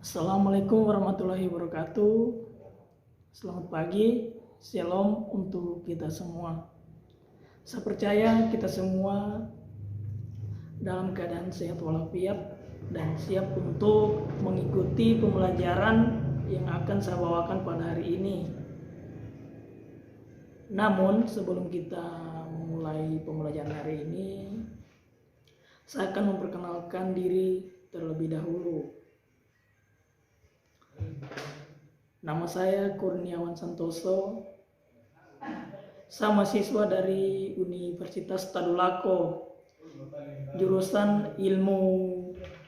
Assalamualaikum warahmatullahi wabarakatuh. Selamat pagi, shalom untuk kita semua. Saya percaya kita semua dalam keadaan sehat walafiat dan siap untuk mengikuti pembelajaran yang akan saya bawakan pada hari ini. Namun sebelum kita memulai pembelajaran hari ini, saya akan memperkenalkan diri terlebih dahulu. Nama saya Kurniawan Santoso. Saya mahasiswa dari Universitas Tadulako, jurusan Ilmu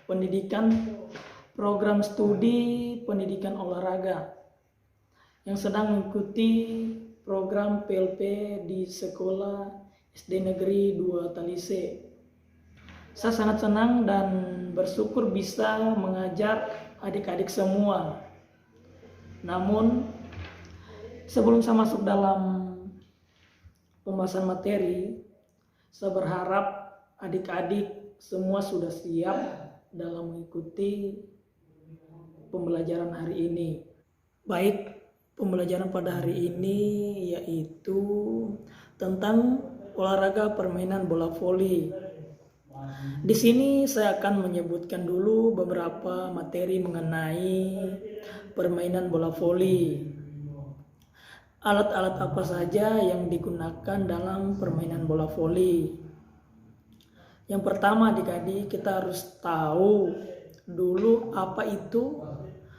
Pendidikan, program studi Pendidikan Olahraga, yang sedang mengikuti program PLP di Sekolah SD Negeri 2 Talise. Saya sangat senang dan bersyukur bisa mengajar adik-adik semua. Namun sebelum saya masuk dalam pembahasan materi, saya berharap adik-adik semua sudah siap dalam mengikuti pembelajaran hari ini. Baik, pembelajaran pada hari ini yaitu tentang olahraga permainan bola voli. Di sini saya akan menyebutkan dulu beberapa materi mengenai permainan bola voli. Alat-alat apa saja yang digunakan dalam permainan bola voli? Yang pertama, adik-adik, kita harus tahu dulu apa itu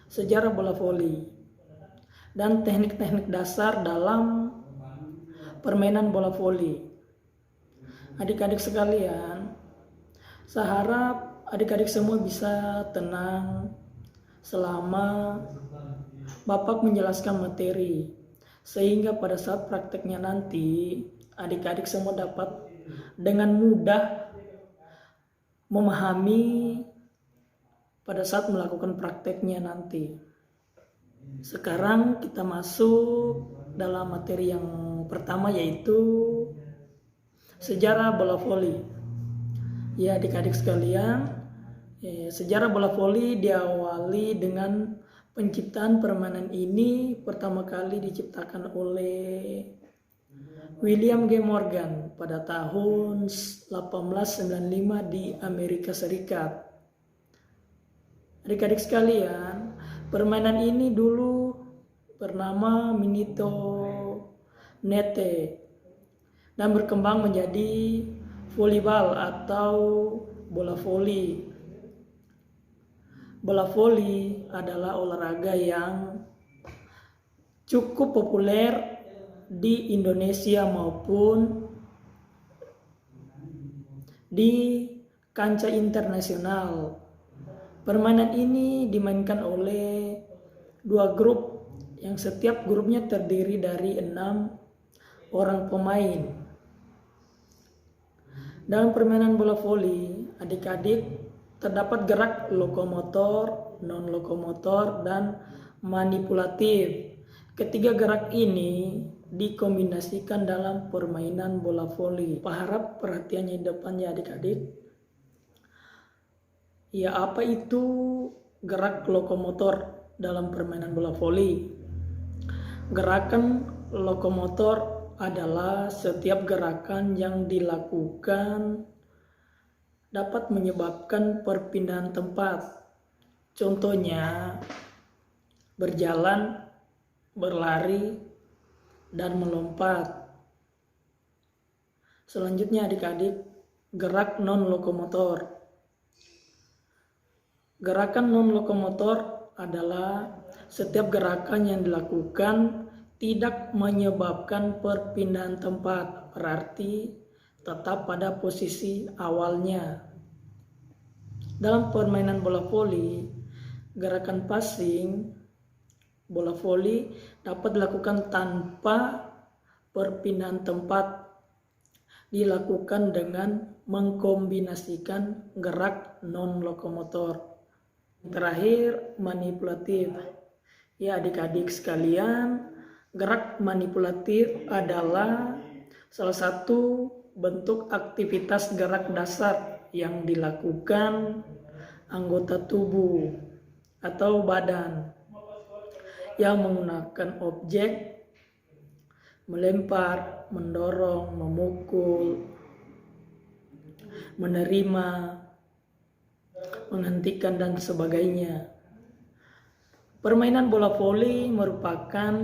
sejarah bola voli dan teknik-teknik dasar dalam permainan bola voli. Adik-adik sekalian, saya harap adik-adik semua bisa tenang selama Bapak menjelaskan materi, sehingga pada saat prakteknya nanti adik-adik semua dapat dengan mudah memahami pada saat melakukan prakteknya nanti. Sekarang kita masuk dalam materi yang pertama, yaitu sejarah bola voli. Ya adik-adik sekalian, sejarah bola voli diawali dengan penciptaan permainan ini pertama kali diciptakan oleh William G. Morgan pada tahun 1895 di Amerika Serikat. Adik-adik sekalian, permainan ini dulu bernama Minito Nete dan berkembang menjadi volleyball atau bola voli. Bola voli adalah olahraga yang cukup populer di Indonesia maupun di kancah internasional. Permainan ini dimainkan oleh dua grup yang setiap grupnya terdiri dari 6 orang pemain. Dalam permainan bola voli, adik-adik, terdapat gerak lokomotor, non-lokomotor, dan manipulatif. Ketiga gerak ini dikombinasikan dalam permainan bola voli. Harap perhatiannya di depannya adik-adik. Ya, apa itu gerak lokomotor dalam permainan bola voli? Gerakan lokomotor adalah setiap gerakan yang dilakukan dapat menyebabkan perpindahan tempat. Contohnya berjalan, berlari, dan melompat. Selanjutnya adik-adik, gerak non-lokomotor. Gerakan non-lokomotor adalah setiap gerakan yang dilakukan tidak menyebabkan perpindahan tempat, berarti tetap pada posisi awalnya. Dalam permainan bola voli, gerakan passing bola voli dapat dilakukan tanpa perpindahan tempat, dilakukan dengan mengkombinasikan gerak non-lokomotor. Terakhir, manipulatif. Ya adik-adik sekalian, gerak manipulatif adalah salah satu bentuk aktivitas gerak dasar yang dilakukan anggota tubuh atau badan yang menggunakan objek, melempar, mendorong, memukul, menerima, menghentikan, dan sebagainya. Permainan bola voli merupakan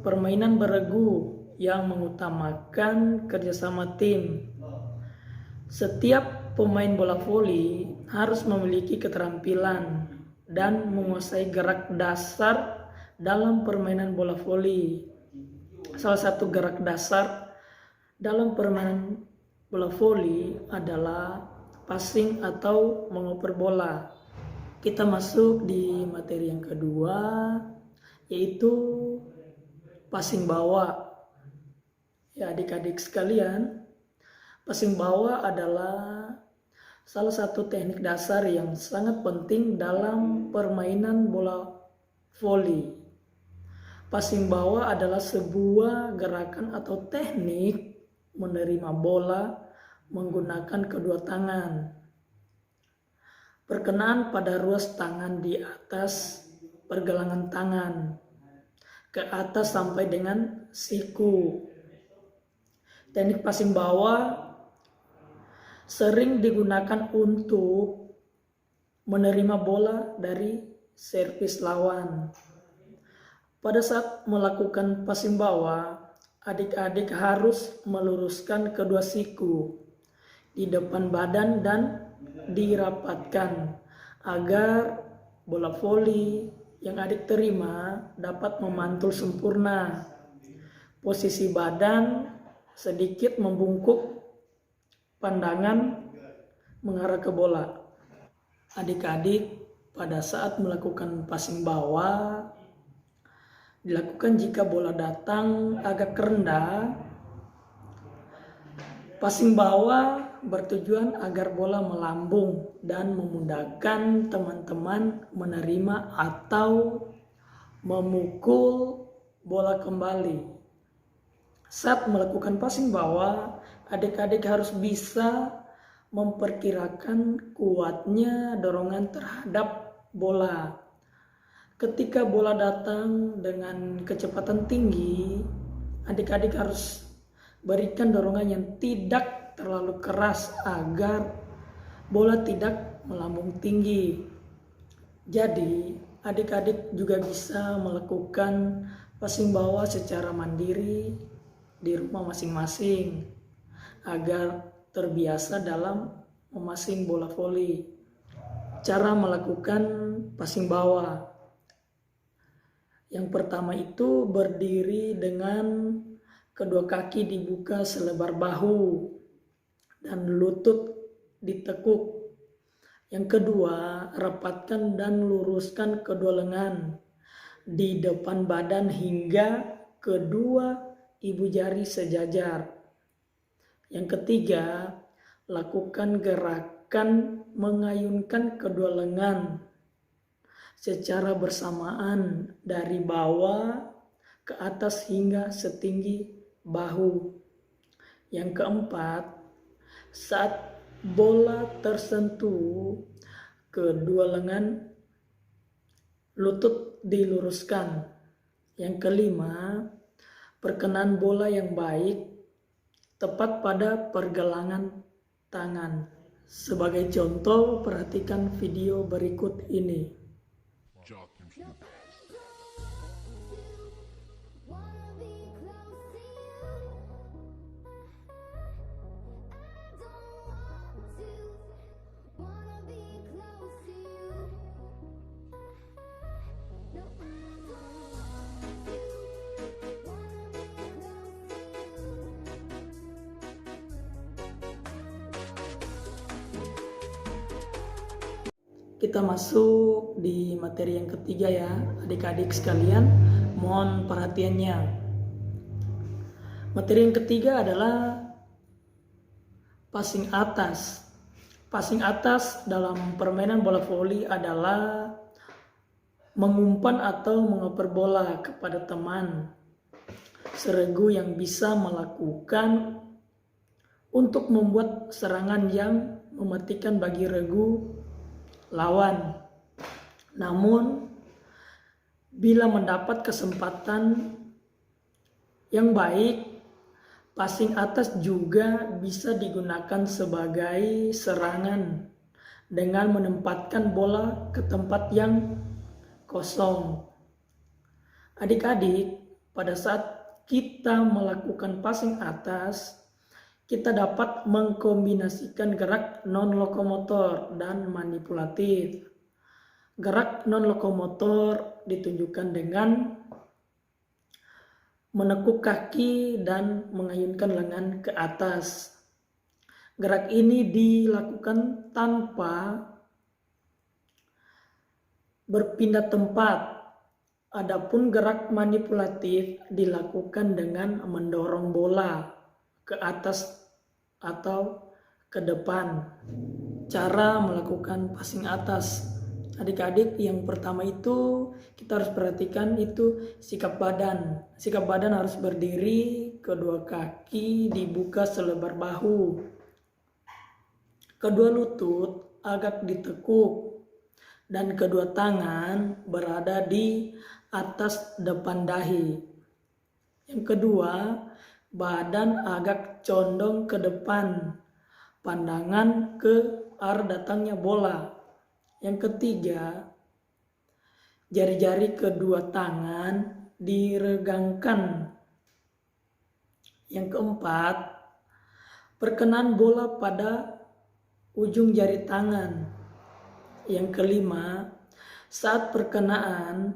permainan beregu yang mengutamakan kerjasama tim. Setiap pemain bola voli harus memiliki keterampilan dan menguasai gerak dasar dalam permainan bola voli. Salah satu gerak dasar dalam permainan bola voli adalah passing atau mengoper bola. Kita masuk di materi yang kedua, yaitu passing bawah. Ya, adik-adik sekalian, passing bawah adalah salah satu teknik dasar yang sangat penting dalam permainan bola voli. Passing bawah adalah sebuah gerakan atau teknik menerima bola menggunakan kedua tangan. Berkenaan pada ruas tangan di atas pergelangan tangan, ke atas sampai dengan siku. Teknik passing bawah sering digunakan untuk menerima bola dari servis lawan. Pada saat melakukan passing bawah, adik-adik harus meluruskan kedua siku di depan badan dan dirapatkan agar bola voli yang adik terima dapat memantul sempurna. Posisi badan sedikit membungkuk, pandangan mengarah ke bola. Adik-adik pada saat melakukan passing bawah dilakukan jika bola datang agak rendah. Passing bawah bertujuan agar bola melambung dan memudahkan teman-teman menerima atau memukul bola kembali. Saat melakukan passing bawah, adik-adik harus bisa memperkirakan kuatnya dorongan terhadap bola. Ketika bola datang dengan kecepatan tinggi, adik-adik harus berikan dorongan yang tidak terlalu keras agar bola tidak melambung tinggi. Jadi, adik-adik juga bisa melakukan passing bawah secara mandiri di rumah masing-masing agar terbiasa dalam memassing bola voli. Cara melakukan passing bawah. Yang pertama itu berdiri dengan kedua kaki dibuka selebar bahu dan lutut ditekuk. Yang kedua, rapatkan dan luruskan kedua lengan di depan badan hingga kedua ibu jari sejajar. Yang ketiga, lakukan gerakan mengayunkan kedua lengan secara bersamaan dari bawah ke atas hingga setinggi bahu. Yang keempat, saat bola tersentuh kedua lengan, lutut diluruskan. Yang kelima, perkenan bola yang baik tepat pada pergelangan tangan. Sebagai contoh, perhatikan video berikut ini. Kita masuk di materi yang ketiga ya, adik-adik sekalian, mohon perhatiannya. Materi yang ketiga adalah passing atas. Passing atas dalam permainan bola voli adalah mengumpan atau mengoper bola kepada teman. Seregu yang bisa melakukan untuk membuat serangan yang mematikan bagi regu lawan. Namun bila mendapat kesempatan yang baik, passing atas juga bisa digunakan sebagai serangan dengan menempatkan bola ke tempat yang kosong. Adik-adik, pada saat kita melakukan passing atas, kita dapat mengkombinasikan gerak non-lokomotor dan manipulatif. Gerak non-lokomotor ditunjukkan dengan menekuk kaki dan mengayunkan lengan ke atas. Gerak ini dilakukan tanpa berpindah tempat. Adapun gerak manipulatif dilakukan dengan mendorong bola ke atas atau ke depan. Cara melakukan passing atas. Adik-adik, yang pertama itu kita harus perhatikan itu sikap badan. Sikap badan harus berdiri, kedua kaki dibuka selebar bahu. Kedua lutut agak ditekuk dan kedua tangan berada di atas depan dahi. Yang kedua, badan agak condong ke depan, pandangan ke arah datangnya bola. Yang ketiga, jari-jari kedua tangan diregangkan. Yang keempat, perkenan bola pada ujung jari tangan. Yang kelima, saat perkenaan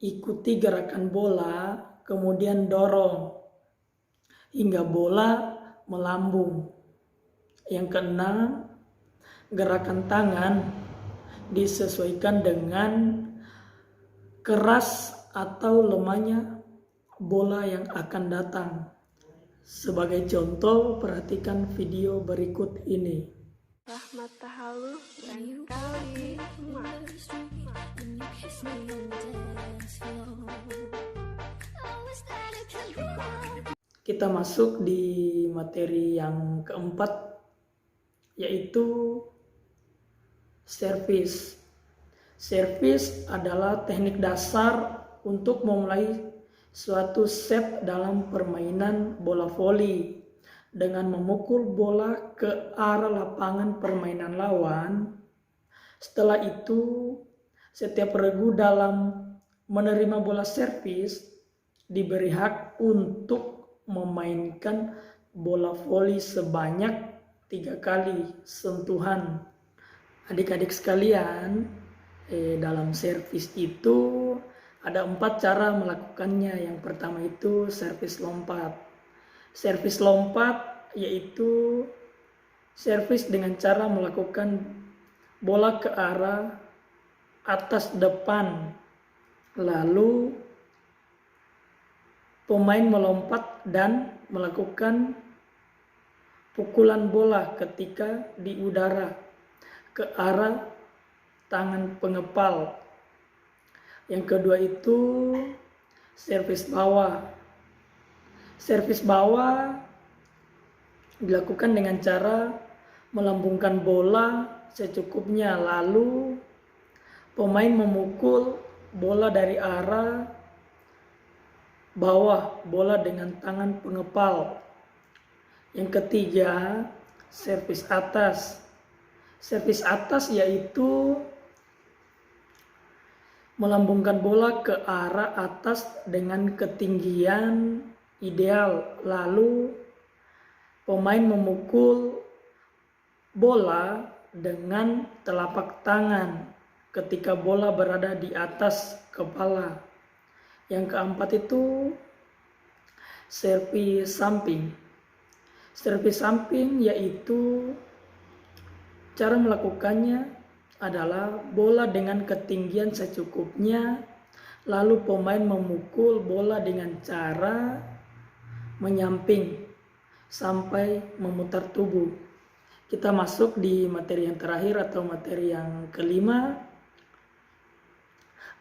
ikuti gerakan bola, kemudian dorong hingga bola melambung. Yang keenam, gerakan tangan disesuaikan dengan keras atau lemahnya bola yang akan datang. Sebagai contoh, perhatikan video berikut ini. Rahmat Tahalu dan Kali Emas. Kita masuk di materi yang keempat, yaitu servis. Servis adalah teknik dasar untuk memulai suatu set dalam permainan bola voli dengan memukul bola ke arah lapangan permainan lawan. Setelah itu, setiap regu dalam menerima bola servis diberi hak untuk memainkan bola voli sebanyak 3 kali sentuhan. Adik-adik sekalian, dalam servis itu ada 4 cara melakukannya. Yang pertama itu servis lompat. Servis lompat yaitu servis dengan cara melakukan bola ke arah atas depan, lalu pemain melompat dan melakukan pukulan bola ketika di udara ke arah tangan pengepal. Yang kedua itu servis bawah. Servis bawah dilakukan dengan cara melambungkan bola secukupnya, lalu pemain memukul bola dari arah bawah bola dengan tangan pengepal. Yang ketiga, servis atas. Servis atas yaitu melambungkan bola ke arah atas dengan ketinggian ideal, lalu pemain memukul bola dengan telapak tangan ketika bola berada di atas kepala. Yang keempat itu servis samping. Servis samping yaitu cara melakukannya adalah bola dengan ketinggian secukupnya, lalu pemain memukul bola dengan cara menyamping sampai memutar tubuh. Kita masuk di materi yang terakhir atau materi yang kelima.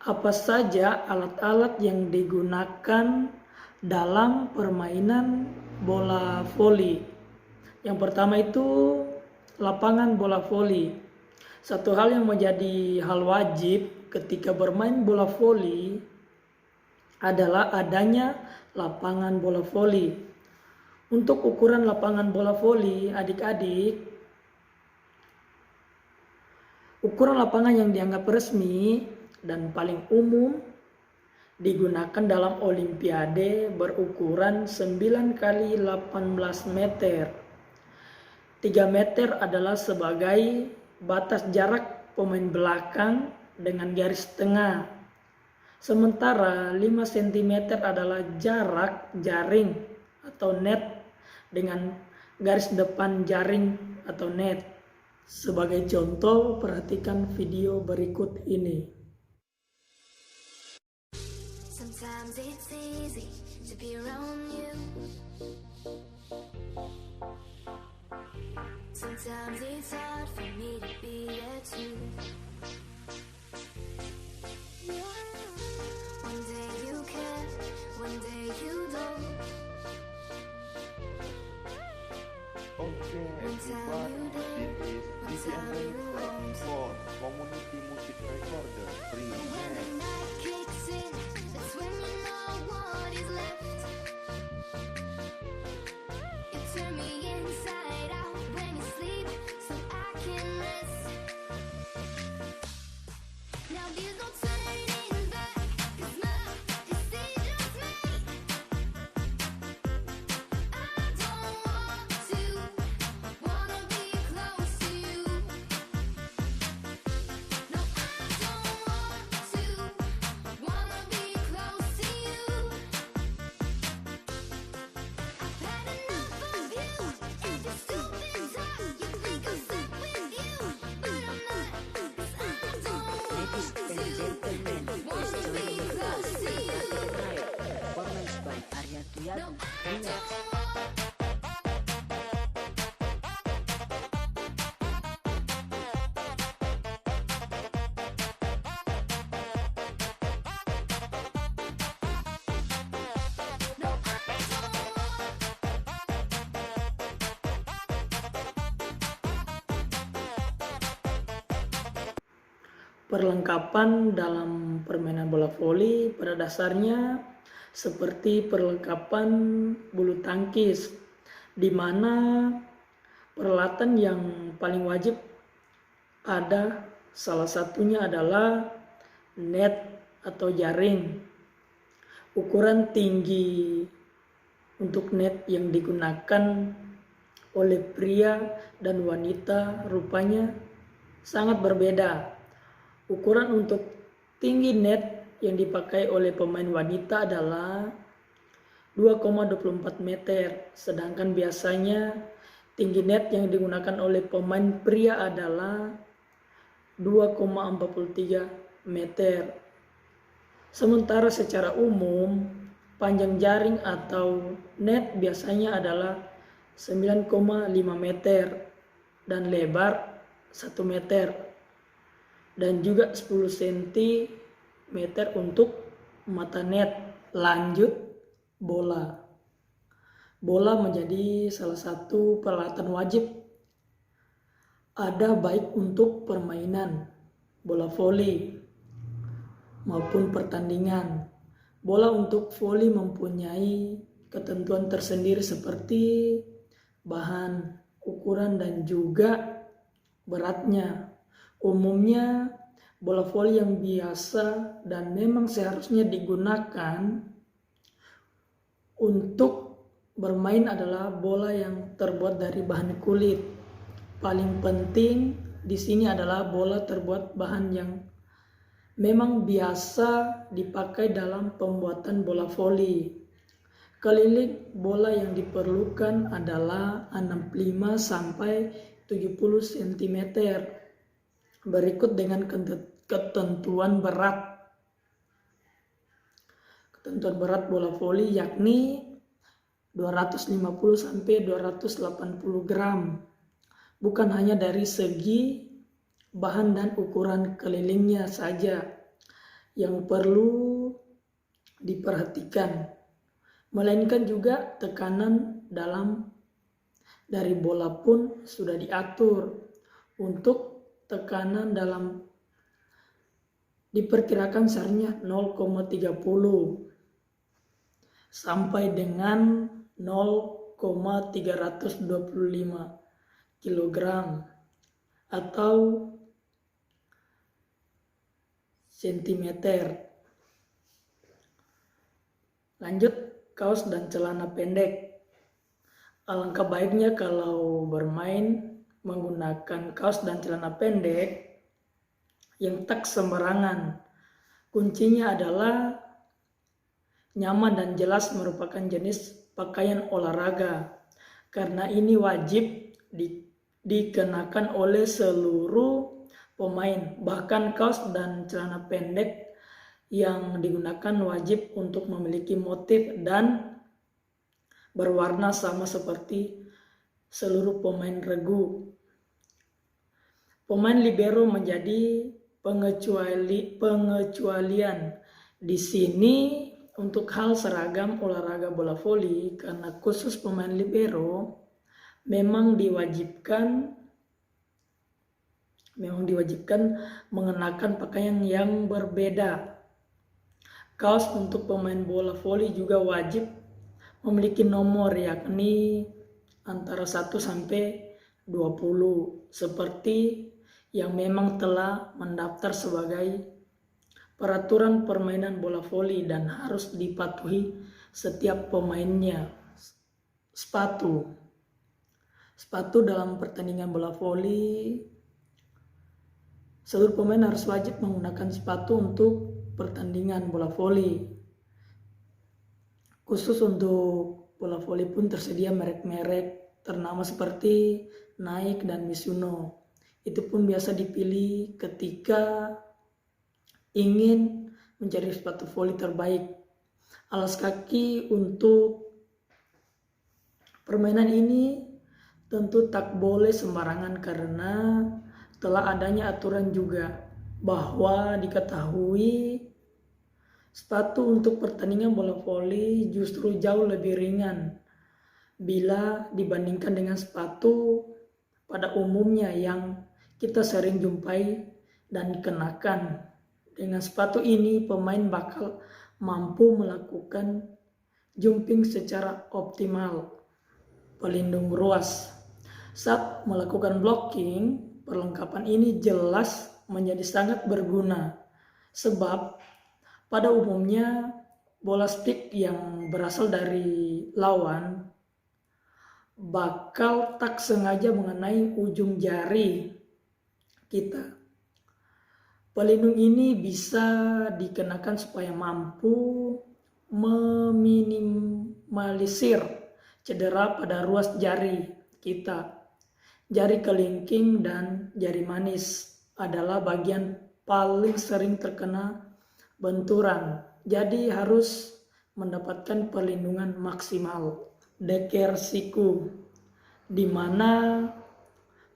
Apa saja alat-alat yang digunakan dalam permainan bola voli? Yang pertama itu lapangan bola voli. Satu hal yang menjadi hal wajib ketika bermain bola voli adalah adanya lapangan bola voli. Untuk ukuran lapangan bola voli, adik-adik, ukuran lapangan yang dianggap resmi dan paling umum digunakan dalam Olimpiade berukuran 9 kali 18 meter. 3 meter adalah sebagai batas jarak pemain belakang dengan garis tengah. Sementara 5 cm adalah jarak jaring atau net dengan garis depan jaring atau net. Sebagai contoh, perhatikan video berikut ini. Sometimes it's easy to be around you. Sometimes it's hard for me to be there too. One day you care, one day you don't. Okay, everyone, this is DVMN for Community Music Recorder When the Remix. night kicks in, that's when you know what is left. You turn me inside out when you sleep, so I can rest. Now there's no turning back, 'cause my decision's made. I don't wanna be close to you. No, I don't wanna be close to you. I've had enough of you and your stupid talk. You think I'm stuck with you, but I'm not. 'Cause I don't Ladies and gentlemen, wanna be close to you. performance by Arya No, Tuyat. I don't No, I don't Perlengkapan dalam permainan bola voli pada dasarnya seperti perlengkapan bulu tangkis, di mana peralatan yang paling wajib ada, salah satunya adalah net atau jaring. Ukuran tinggi untuk net yang digunakan oleh pria dan wanita rupanya sangat berbeda. Ukuran untuk tinggi net yang dipakai oleh pemain wanita adalah 2,24 meter, sedangkan biasanya tinggi net yang digunakan oleh pemain pria adalah 2,43 meter. Sementara secara umum, panjang jaring atau net biasanya adalah 9,5 meter dan lebar 1 meter. Dan juga 10 cm untuk mata net. Lanjut, bola. Bola menjadi salah satu peralatan wajib. Ada baik untuk permainan bola voli maupun pertandingan. Bola untuk voli mempunyai ketentuan tersendiri seperti bahan, ukuran, dan juga beratnya. Umumnya bola voli yang biasa dan memang seharusnya digunakan untuk bermain adalah bola yang terbuat dari bahan kulit. Paling penting di sini adalah bola terbuat bahan yang memang biasa dipakai dalam pembuatan bola voli. Keliling bola yang diperlukan adalah 65 sampai 70 cm. Berikut dengan ketentuan berat. Ketentuan berat bola voli yakni 250 sampai 280 gram. Bukan hanya dari segi bahan dan ukuran kelilingnya saja yang perlu diperhatikan, melainkan juga tekanan dalam dari bola pun sudah diatur untuk tekanan dalam diperkirakan seharusnya 0,30 sampai dengan 0,325 kg atau sentimeter. Lanjut, kaos dan celana pendek. Alangkah baiknya kalau bermain menggunakan kaos dan celana pendek yang tak sembarangan. Kuncinya adalah nyaman dan jelas merupakan jenis pakaian olahraga, karena ini wajib dikenakan oleh seluruh pemain. Bahkan kaos dan celana pendek yang digunakan wajib untuk memiliki motif dan berwarna sama seperti seluruh pemain regu. Pemain libero menjadi pengecualian di sini untuk hal seragam olahraga bola voli, karena khusus pemain libero memang diwajibkan mengenakan pakaian yang berbeda. Kaos untuk pemain bola voli juga wajib memiliki nomor, yakni antara 1 sampai 20 seperti yang memang telah mendaftar sebagai peraturan permainan bola voli dan harus dipatuhi setiap pemainnya. Sepatu dalam pertandingan bola voli, seluruh pemain harus wajib menggunakan sepatu untuk pertandingan bola voli. Khusus untuk bola voli pun tersedia merek-merek ternama seperti Nike dan Mizuno. Itu pun biasa dipilih ketika ingin mencari sepatu voli terbaik. Alas kaki untuk permainan ini tentu tak boleh sembarangan, karena telah adanya aturan juga bahwa diketahui sepatu untuk pertandingan bola voli justru jauh lebih ringan bila dibandingkan dengan sepatu pada umumnya yang kita sering jumpai dan kenakan. Dengan sepatu ini pemain bakal mampu melakukan jumping secara optimal. Pelindung ruas. Saat melakukan blocking, perlengkapan ini jelas menjadi sangat berguna, sebab pada umumnya bola stick yang berasal dari lawan bakal tak sengaja mengenai ujung jari kita. Pelindung ini bisa dikenakan supaya mampu meminimalisir cedera pada ruas jari kita. Jari kelingking dan jari manis adalah bagian paling sering terkena benturan, jadi harus mendapatkan perlindungan maksimal. Deker siku, di mana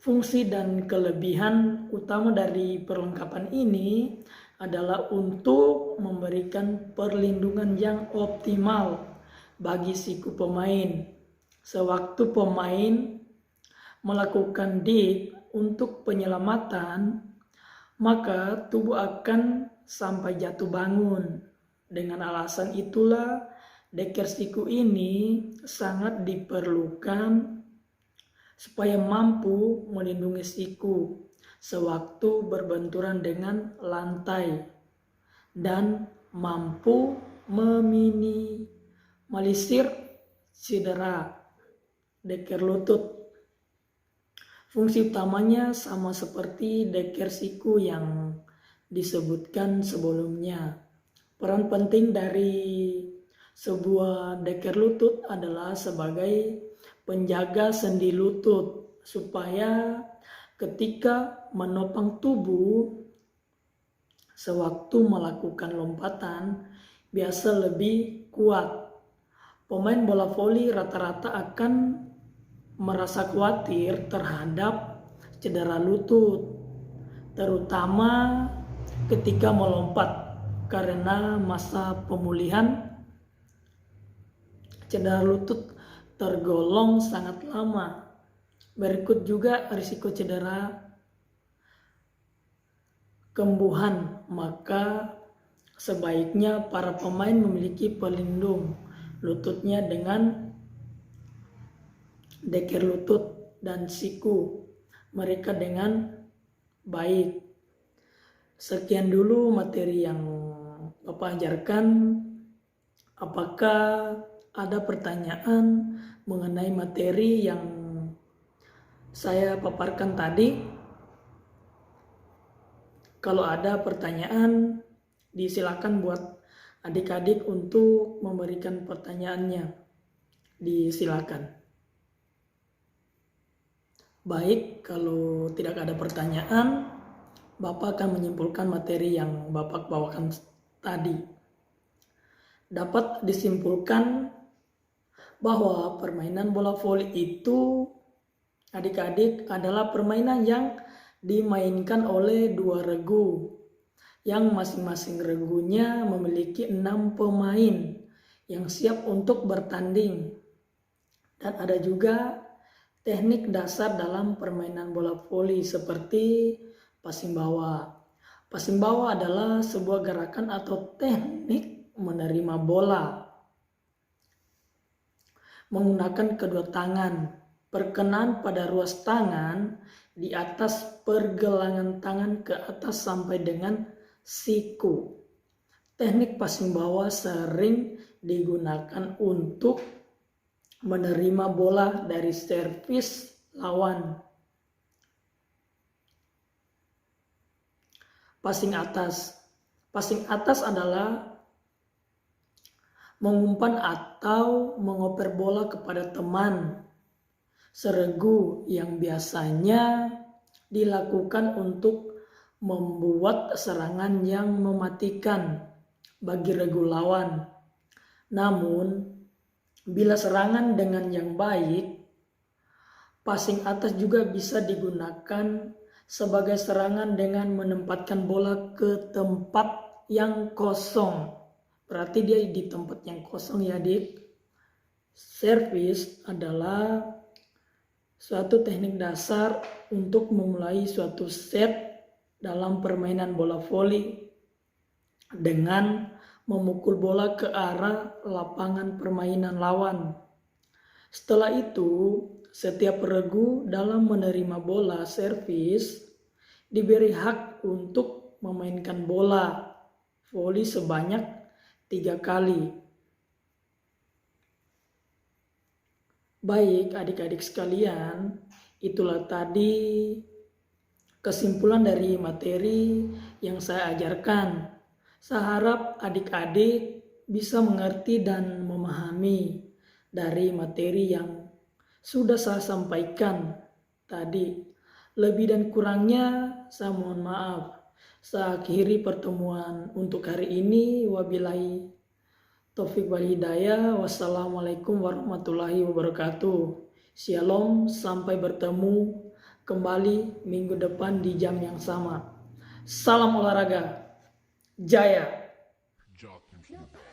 fungsi dan kelebihan utama dari perlengkapan ini adalah untuk memberikan perlindungan yang optimal bagi siku pemain. Sewaktu pemain melakukan dig untuk penyelamatan, maka tubuh akan sampai jatuh bangun. Dengan alasan itulah deker siku ini sangat diperlukan supaya mampu melindungi siku sewaktu berbenturan dengan lantai dan mampu meminimalisir cedera. Deker lutut, fungsi utamanya sama seperti deker siku yang disebutkan sebelumnya. Peran penting dari sebuah deker lutut adalah sebagai penjaga sendi lutut, supaya ketika menopang tubuh sewaktu melakukan lompatan biasa lebih kuat. Pemain bola voli rata-rata akan merasa khawatir terhadap cedera lutut, terutama ketika melompat, karena masa pemulihan cedera lutut tergolong sangat lama. Berikut juga risiko cedera kembuhan, maka sebaiknya para pemain memiliki pelindung lututnya dengan deker lutut dan siku mereka dengan baik. Sekian dulu materi yang Bapak ajarkan. Apakah ada pertanyaan mengenai materi yang saya paparkan tadi? Kalau ada pertanyaan, disilakan buat adik-adik untuk memberikan pertanyaannya. Disilakan. Baik, kalau tidak ada pertanyaan, Bapak akan menyimpulkan materi yang Bapak bawakan tadi. Dapat disimpulkan bahwa permainan bola voli itu adik-adik adalah permainan yang dimainkan oleh dua regu yang masing-masing regunya memiliki 6 pemain yang siap untuk bertanding. Dan ada juga teknik dasar dalam permainan bola voli seperti passing bawah. Passing bawah adalah sebuah gerakan atau teknik menerima bola menggunakan kedua tangan. Perkenan pada ruas tangan di atas pergelangan tangan ke atas sampai dengan siku. Teknik passing bawah sering digunakan untuk menerima bola dari servis lawan. Passing atas. Passing atas adalah mengumpan atau mengoper bola kepada teman seregu yang biasanya dilakukan untuk membuat serangan yang mematikan bagi regu lawan. Namun, bila serangan dengan yang baik, passing atas juga bisa digunakan sebagai serangan dengan menempatkan bola ke tempat yang kosong. Berarti dia di tempat yang kosong ya, Dik. Servis adalah suatu teknik dasar untuk memulai suatu set dalam permainan bola voli dengan memukul bola ke arah lapangan permainan lawan. Setelah itu, setiap regu dalam menerima bola servis diberi hak untuk memainkan bola voli sebanyak 3 kali. Baik adik-adik sekalian, itulah tadi kesimpulan dari materi yang saya ajarkan. Saya harap adik-adik bisa mengerti dan memahami dari materi yang sudah saya sampaikan tadi. Lebih dan kurangnya saya mohon maaf. Saya akhiri pertemuan untuk hari ini. Wabillahi taufiq wal hidayah. Wassalamualaikum warahmatullahi wabarakatuh. Shalom, sampai bertemu kembali minggu depan di jam yang sama. Salam olahraga. Jaya. Job computer.